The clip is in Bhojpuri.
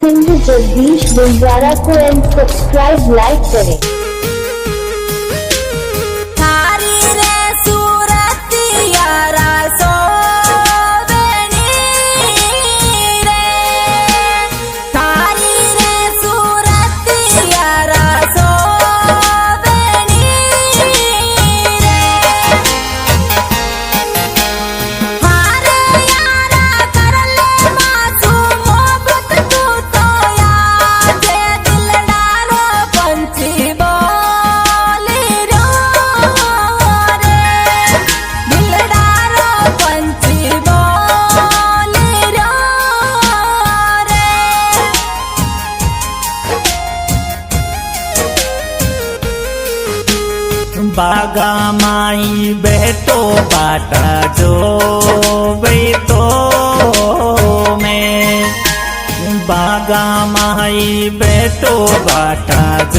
सिंह जगदीश बंजारा को एंड सब्सक्राइब लाइक करें। बागा माई बेटो बाटा जो बेटो में बागा माई बेटो बाटा जो